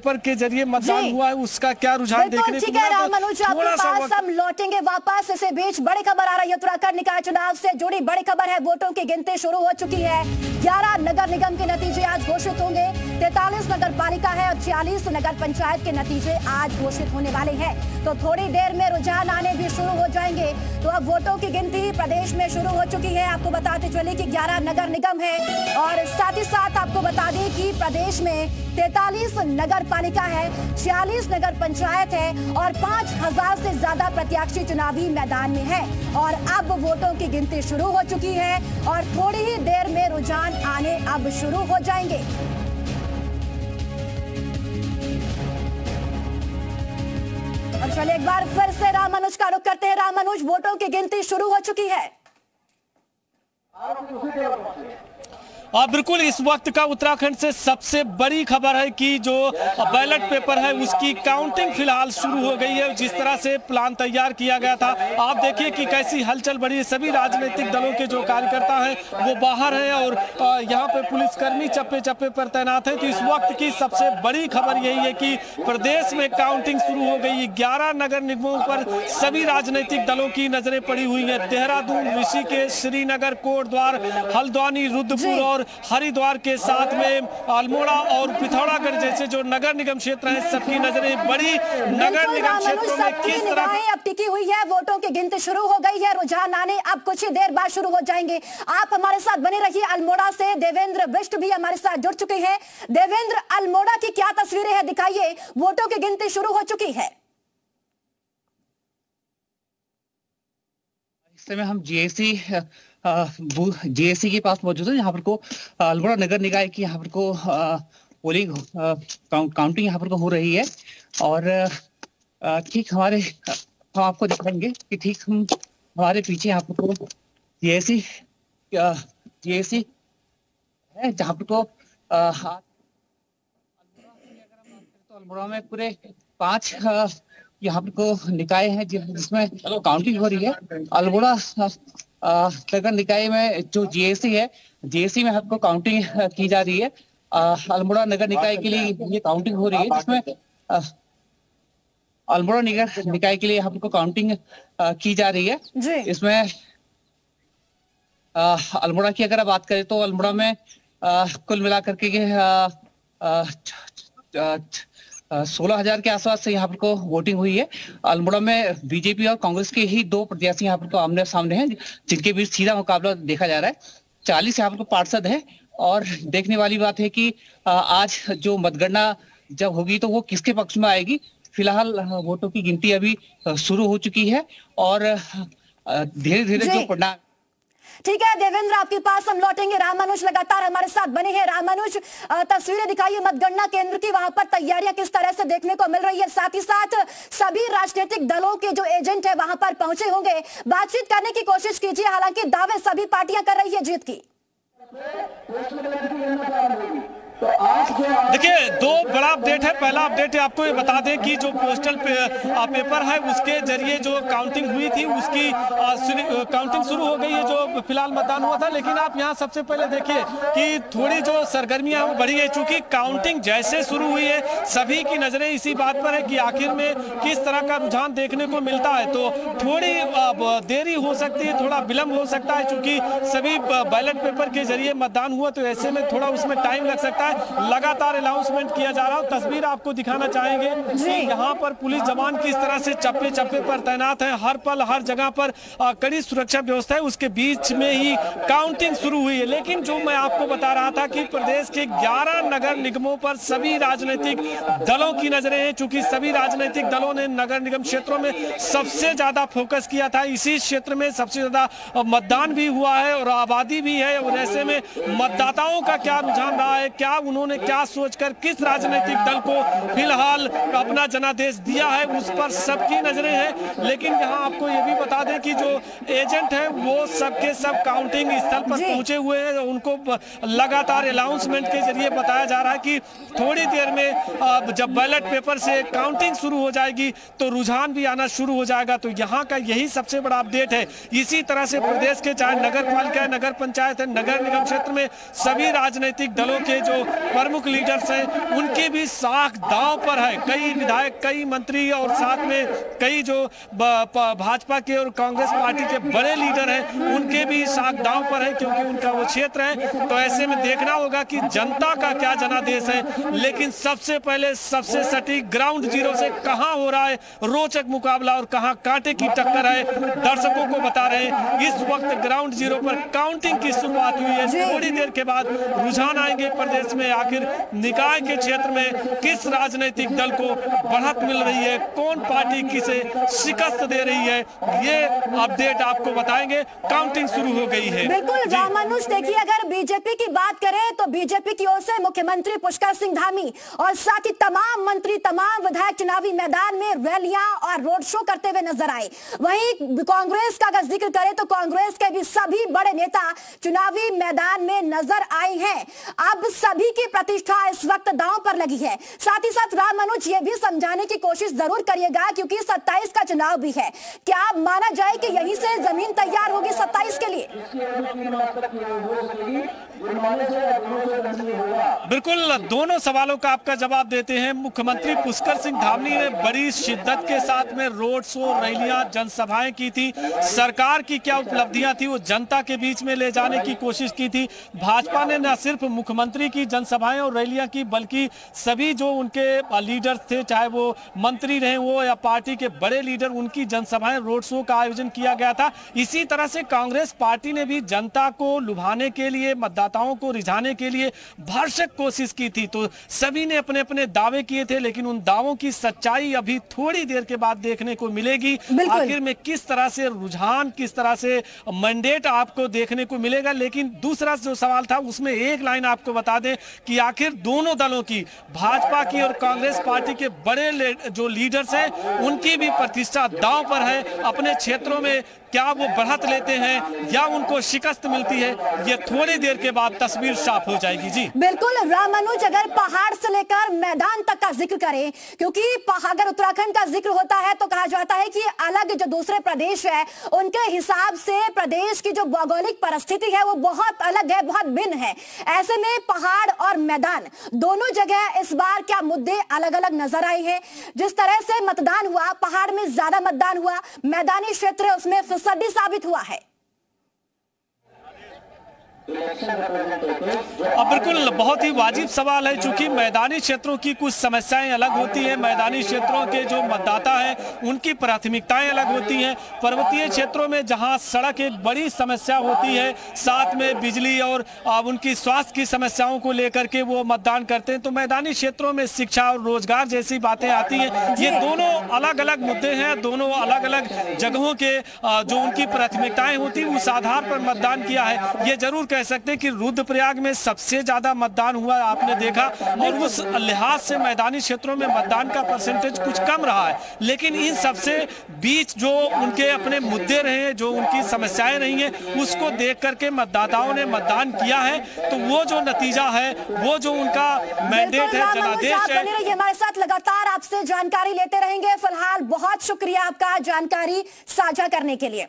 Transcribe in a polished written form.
Paper के जरिए मतदान हुआ है उसका क्या रुझान देखने को मिला। मनोज, आपके पास हम लौटेंगे वापस। इसी बीच बड़ी खबर आ रही है, उत्तराखंड निकाय चुनाव से जुड़ी बड़ी खबर है। वोटों की गिनती शुरू हो चुकी है। 11 नगर निगम के नतीजे आज घोषित होंगे। 43 नगर पालिका है और 46 नगर पंचायत के नतीजे आज घोषित होने वाले हैं। तो थोड़ी देर में रुझान आने भी शुरू हो जाएंगे। तो अब वोटों की गिनती प्रदेश में शुरू हो चुकी है। आपको बताते चले कि 11 नगर निगम है और साथ ही साथ आपको बता दें कि प्रदेश में 43 नगर पालिका है, 46 नगर पंचायत है और 5000 से ज्यादा प्रत्याशी चुनावी मैदान में है। और अब वोटों की गिनती शुरू हो चुकी है और थोड़ी ही देर में रुझान आने अब शुरू हो जाएंगे। और चलिए एक बार फिर से रामानुज का रुख करते हैं। रामानुज, वोटों की गिनती शुरू हो चुकी है। बिल्कुल, इस वक्त का उत्तराखंड से सबसे बड़ी खबर है कि जो बैलेट पेपर है उसकी काउंटिंग फिलहाल शुरू हो गई है। जिस तरह से प्लान तैयार किया गया था, आप देखिए कि कैसी हलचल बढ़ी है। सभी राजनीतिक दलों के जो कार्यकर्ता हैं वो बाहर हैं और यहाँ पे पुलिसकर्मी चप्पे चप्पे पर तैनात है। तो इस वक्त की सबसे बड़ी खबर यही है कि प्रदेश में काउंटिंग शुरू हो गई। 11 नगर निगमों पर सभी राजनीतिक दलों की नजरें पड़ी हुई है। देहरादून, ऋषिकेश, श्रीनगर, कोटद्वार, हल्द्वानी, रुद्रपुर और हरिद्वार के साथ में अल्मोड़ा और पिथौरागढ़ जैसे जो नगर निगम क्षेत्र हैं सबकी नजरें बड़ी नगर निगम क्षेत्रों में किस तरह अब टिकी हुई है। वोटों की गिनती शुरू हो गई है। रुझान आने अब कुछ ही देर बाद शुरू हो जाएंगे। आप हमारे साथ बने रहिए। अल्मोड़ा से देवेंद्र बिष्ट भी हमारे साथ जुड़ चुके हैं। देवेंद्र, अल्मोड़ा की क्या तस्वीरें हैं, दिखाइए। वोटों की गिनती शुरू हो चुकी है। इस समय हम जीएससी के पास मौजूद है। यहाँ पर को अल्मोड़ा नगर निकाय की यहाँ पर को पोलिंग काउंटिंग यहाँ पर को हो रही है। और ठीक हम आपको दिखाएंगे कि ठीक हमारे पीछे यहाँ पर को जीएससी है, जहाँ पर को अल्मोड़ा में पूरे 5 यहाँ पर को निकाय है जिसमें काउंटिंग हो रही है। अल्मोड़ा नगर निकाय में जो जीएससी है, जीएससी में आपको काउंटिंग की जा रही है। अल्मोड़ा नगर निकाय के लिए ये काउंटिंग हो रही है, जिसमें अल्मोड़ा नगर निकाय के लिए आपको काउंटिंग की जा रही है। इसमें अल्मोड़ा की अगर बात करें तो अल्मोड़ा में कुल मिलाकर के 16,000 के आसपास से यहाँ पर को वोटिंग हुई है। अल्मोड़ा में बीजेपी और कांग्रेस के ही 2 प्रत्याशी यहाँ पर को आमने सामने हैं, जिनके बीच सीधा मुकाबला देखा जा रहा है। 40 यहाँ पर को पार्षद है और देखने वाली बात है कि आज जो मतगणना जब होगी तो वो किसके पक्ष में आएगी। फिलहाल वोटों की गिनती अभी शुरू हो चुकी है और धीरे धीरे जो परिणाम। ठीक है देवेंद्र, आपके पास हम लौटेंगे। रामानुज लगातार हमारे साथ बने हैं। रामानुज, तस्वीरें दिखाइए मतगणना केंद्र की। वहां पर तैयारियां किस तरह से देखने को मिल रही है। साथ ही साथ सभी राजनीतिक दलों के जो एजेंट है वहां पर पहुंचे होंगे। बातचीत करने की कोशिश कीजिए। हालांकि दावे सभी पार्टियां कर रही है जीत की। देखिए, 2 बड़ा अपडेट है। पहला अपडेट है, आपको ये बता दें कि जो पोस्टल पेपर है उसके जरिए जो काउंटिंग हुई थी उसकी काउंटिंग शुरू हो गई है, जो फिलहाल मतदान हुआ था। लेकिन आप यहाँ सबसे पहले देखिए कि थोड़ी जो सरगर्मियां बढ़ी है। चूंकि काउंटिंग जैसे शुरू हुई है सभी की नजरें इसी बात पर है कि आखिर में किस तरह का रुझान देखने को मिलता है। तो थोड़ी देरी हो सकती है, थोड़ा विलंब हो सकता है। चूंकि सभी बैलेट पेपर के जरिए मतदान हुआ तो ऐसे में थोड़ा उसमें टाइम लग सकता है। लगातार अनाउंसमेंट किया जा रहा है। तस्वीर आपको दिखाना चाहेंगे कि यहाँ पर पुलिस जवान किस तरह से चप्पे चप्पे पर तैनात है। हर पल हर जगह पर कड़ी सुरक्षा व्यवस्था है। उसके बीच में ही काउंटिंग शुरू हुई है। लेकिन जो मैं आपको बता रहा था कि प्रदेश के 11 नगर निगमों पर सभी राजनीतिक दलों की नजरें हैं। चूंकि सभी राजनीतिक दलों ने नगर निगम क्षेत्रों में सबसे ज्यादा फोकस किया था। इसी क्षेत्र में सबसे ज्यादा मतदान भी हुआ है और आबादी भी है। और ऐसे में मतदाताओं का क्या रुझान रहा है, क्या उन्होंने क्या सोचकर किस राजनीतिक दल को फिलहाल अपना जनादेश दिया है, उस पर सबकी नजरें हैं। लेकिन यहाँ आपको ये भी बता दें कि जो एजेंट है वो सबके सब काउंटिंग स्थल पर पहुंचे हुए हैं। उनको लगातार अनाउंसमेंट के जरिए बताया जा रहा है कि थोड़ी देर में जब बैलेट पेपर से काउंटिंग शुरू हो जाएगी तो रुझान भी आना शुरू हो जाएगा। तो यहाँ का यही सबसे बड़ा अपडेट है। इसी तरह से प्रदेश के चाहे नगर पालिका है, नगर पंचायत है, नगर निगम क्षेत्र में सभी राजनीतिक दलों के जो प्रमुख लीडर्स हैं उनके भी साथ साख दांव पर है। कई विधायक, कई मंत्री और साथ में कई जो भाजपा के और कांग्रेस पार्टी के बड़े लीडर हैं, उनके भी साख दांव पर है, क्योंकि उनका वो क्षेत्र है। तो ऐसे में देखना होगा कि जनता का क्या जनादेश है। लेकिन सबसे पहले सबसे सटीक ग्राउंड जीरो से कहां हो रहा है रोचक मुकाबला और कहां कांटे की टक्कर है, दर्शकों को बता रहे हैं। इस वक्त ग्राउंड जीरो पर काउंटिंग की शुरुआत हुई है। थोड़ी देर के बाद रुझान आएंगे प्रदेश में, आखिर निकाय के क्षेत्र में किस राजनीतिक दल को बढ़त मिल रही है, कौन पार्टी किसे शिकस्त दे रही है, ये अपडेट आपको बताएंगे। काउंटिंग शुरू हो गई है। बिल्कुल रामानुज, देखिए अगर बीजेपी की बात करें तो बीजेपी की ओर से मुख्यमंत्री पुष्कर सिंह धामी और साथ ही तमाम मंत्री, तमाम विधायक चुनावी मैदान में रैलियां और रोड शो करते हुए नजर आए। वहीं कांग्रेस का अगर जिक्र करें तो कांग्रेस के भी सभी बड़े नेता चुनावी मैदान में नजर आए हैं। अब सभी की प्रतिष्ठा इस वक्त दांव पर लगी है। साथ ही साथ रामानुज ये भी समझाने की कोशिश जरूर करिएगा, क्योंकि 27 का चुनाव भी है, क्या माना जाए कि यहीं से जमीन तैयार होगी 27 के लिए? बिल्कुल, दोनों सवालों का आपका जवाब देते हैं। मुख्यमंत्री पुष्कर सिंह धामी ने बड़ी शिद्दत के साथ में रोड शो, रैलियां, जनसभाएं की थी। सरकार की क्या उपलब्धियां थी वो जनता के बीच में ले जाने की कोशिश की थी। भाजपा ने न सिर्फ मुख्यमंत्री की जनसभाएं और रैलियां की, बल्कि सभी जो उनके लीडर्स थे, चाहे वो मंत्री रहे वो या पार्टी के बड़े लीडर, उनकी जनसभाएं, रोड शो का आयोजन किया गया था। इसी तरह से कांग्रेस पार्टी ने भी जनता को लुभाने के लिए, मतदाताओं को रिझाने के लिए भरसक कोशिश की थी। तो सभी ने अपने अपने दावे किए थे, लेकिन उन दावों की सच्चाई अभी थोड़ी देर के बाद देखने को मिलेगी। आखिर में किस तरह से रुझान, किस तरह से मैंडेट आपको देखने को मिलेगा। लेकिन दूसरा जो सवाल था उसमें एक लाइन आपको बता दें कि आखिर दोनों दलों की, भाजपा की और कांग्रेस पार्टी के बड़े जो लीडर्स हैं, उनकी भी प्रतिष्ठा दांव पर है। अपने क्षेत्रों में क्या वो बढ़त लेते हैं या उनको शिकस्त मिलती है, ये थोड़ी देर के बाद तस्वीर साफ हो जाएगी। जी बिल्कुल रामानुज, अगर पहाड़ से लेकर मैदान तक का जिक्र करें, क्योंकि अगर उत्तराखंड का जिक्र होता है तो कहा जाता है कि अलग जो दूसरे प्रदेश है उनके हिसाब से प्रदेश की जो भौगोलिक परिस्थिति है वो बहुत अलग है, बहुत भिन्न है। ऐसे में पहाड़ और मैदान दोनों जगह इस बार क्या मुद्दे अलग अलग नजर आए हैं। जिस तरह से मतदान हुआ, पहाड़ में ज्यादा मतदान हुआ, मैदानी क्षेत्र उसमें फिसड्डी साबित हुआ है। अब बिल्कुल बहुत ही वाजिब सवाल है, चूंकि मैदानी क्षेत्रों की कुछ समस्याएं अलग होती हैं। मैदानी क्षेत्रों के जो मतदाता हैं उनकी प्राथमिकताएं अलग होती हैं। पर्वतीय क्षेत्रों में जहां सड़क एक बड़ी समस्या होती है, साथ में बिजली और उनकी स्वास्थ्य की समस्याओं को लेकर के वो मतदान करते हैं, तो मैदानी क्षेत्रों में शिक्षा और रोजगार जैसी बातें आती हैं। ये दोनों अलग अलग मुद्दे हैं, दोनों अलग अलग जगहों के जो उनकी प्राथमिकताएं होती है उस आधार पर मतदान किया है। ये जरूर कह सकते हैं कि रुद्रप्रयाग में सबसे ज्यादा मतदान हुआ, आपने देखा, और उस लिहाज से मैदानी क्षेत्रों में मतदान का परसेंटेज कुछ कम रहा है। लेकिन इन सबसे बीच जो उनके अपने मुद्दे रहे, जो उनकी समस्याएं रही हैं, उसको देख करके मतदाताओं ने मतदान किया है। तो वो जो नतीजा है, वो जो उनका मैंडेट है, जनादेश है। हमारे साथ लगातार आपसे जानकारी लेते रहेंगे। फिलहाल बहुत शुक्रिया आपका जानकारी साझा करने के लिए।